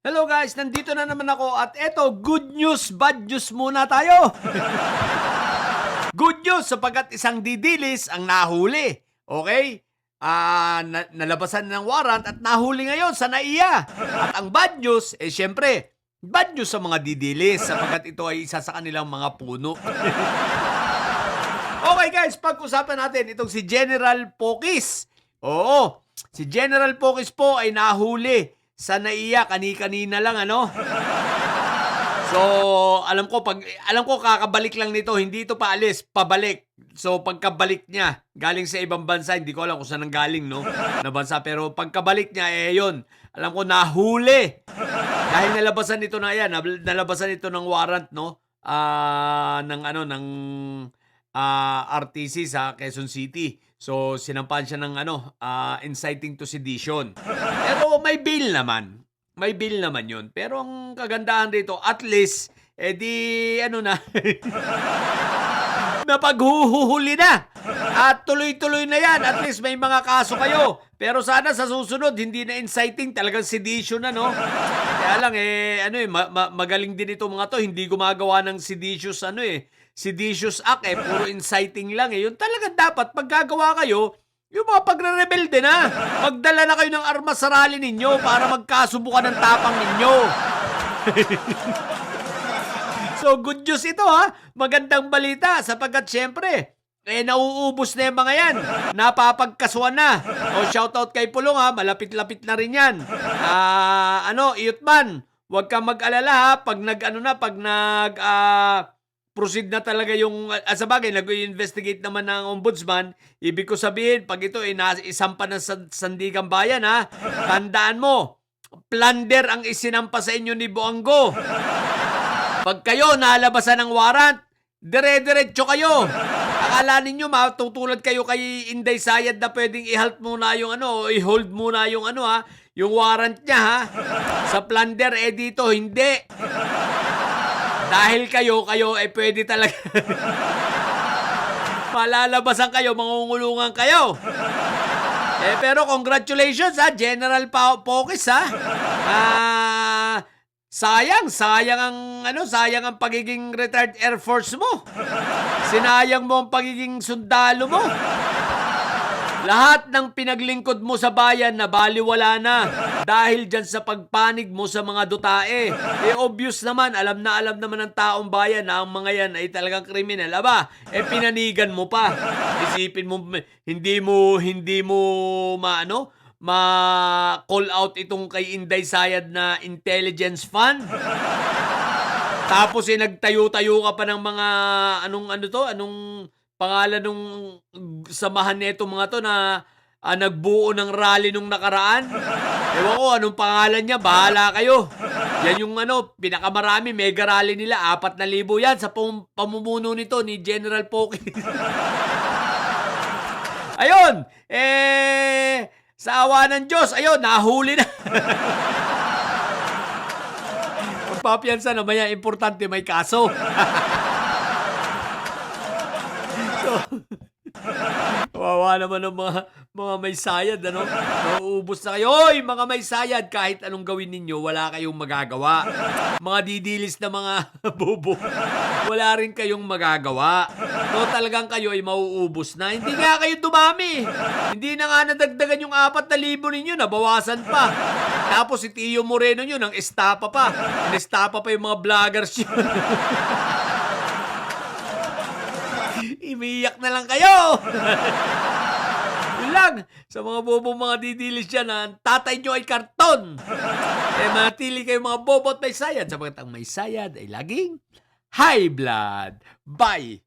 Hello guys, nandito na naman ako at eto, good news, bad news muna tayo. Good news sapagkat isang didilis ang nahuli. Okay? Nalabasan ng warrant at nahuli ngayon sa NAIA. At ang bad news, syempre, bad news sa mga didilis sapagkat ito ay isa sa kanilang mga puno. Okay guys, pag-usapan natin itong si General Pokis. Oo, si General Pokis po ay nahuli sa NAIA kani-kanina lang ano. So, alam ko kakabalik lang nito, hindi ito paalis, pabalik. So, pagkabalik niya, galing sa ibang bansa, hindi ko alam kung saan nang galing, no, na bansa, pero pagkabalik niya, yun, alam ko nahuli. Dahil nalabasan ito na yan, nalabasan ito ng warrant, no, ng RTC sa Quezon City. So, sinampahan siya ng inciting to sedition. Pero may bail naman. May bill naman yun. Pero ang kagandahan dito, at least, napaghuhuli na. At tuloy-tuloy na yan. At least may mga kaso kayo. Pero sana sa susunod, hindi na inciting, talagang sedition na, no? Kaya lang, magaling din ito mga to. Hindi gumagawa ng seditious, seditious act, puro inciting lang, Yun talaga dapat, pag gagawa kayo, yung mga pagre-rebelde na. Magdala na kayo ng armas sa rally ninyo para magkasubukan ng tapang ninyo. So, good news ito ha. Magandang balita sapagkat syempre, nauubos na yung mga yan. Napapagkasuhan na. O, shoutout kay Pulong ha. Malapit-lapit na rin yan. Iyutman, huwag kang mag-alala ha. Pag proceed na talaga yung, sabagay, nag-investigate naman ng ombudsman, ibig ko sabihin, pag ito isampa ng Sandigan Bayan, ha, tandaan mo, plunder ang isinampa sa inyo ni Boanggo. Pag kayo nalabasan ng warrant, dire-diretso kayo. Akala ninyo, matutulad kayo kay Inday Sayad na pwedeng i-halt muna yung i-hold muna yung yung warrant niya, ha. Sa plunder, dito, hindi. Dahil kayo pwede talaga malalabasan kayo, mangungulungan kayo. Pero congratulations ha, General Pokis ha. Sayang ang pagiging retired Air Force mo. Sinayang mo ang pagiging sundalo mo. Lahat ng pinaglingkod mo sa bayan na baliwala na dahil dyan sa pagpanig mo sa mga dutae. Obvious naman, alam naman ng taong bayan na ang mga yan ay talagang kriminal. Pinanigan mo pa. Isipin mo, hindi mo ma-call out itong kay Inday Sayad na intelligence fund. Tapos nagtayo-tayo ka pa ng mga anong pangalan nung samahan nito mga to na nagbuo ng rally nung nakaraan. Ewan ko anong pangalan niya, bahala kayo. Yan yung pinakamarami, mega rally nila, 4,000 yan sa pamumuno nito ni General Pokis. Ayun, sa awa ng Diyos, ayun, nahuli na. Magpapiyansa naman yan, importante may kaso. Kawawa naman ng mga may sayad, nauubos na kayo. Hoy, mga may sayad, kahit anong gawin ninyo, wala kayong magagawa. Mga didilis na mga bobo, wala rin kayong magagawa. So, talagang kayo ay mauubos na. Hindi nga kayo dumami. Hindi na nga nadagdagan yung 4,000 ninyo, nabawasan pa. Tapos si Tio Moreno nyo, nang estapa pa. Estapa pa yung mga vloggers yun. Imiyak na lang kayo. Yun lang. Sa mga bobong mga didilis dyan, ang tatay nyo ay karton. Manatili kayo mga bobo at may sayad. Sapagkat ang may sayad ay laging high blood. Bye.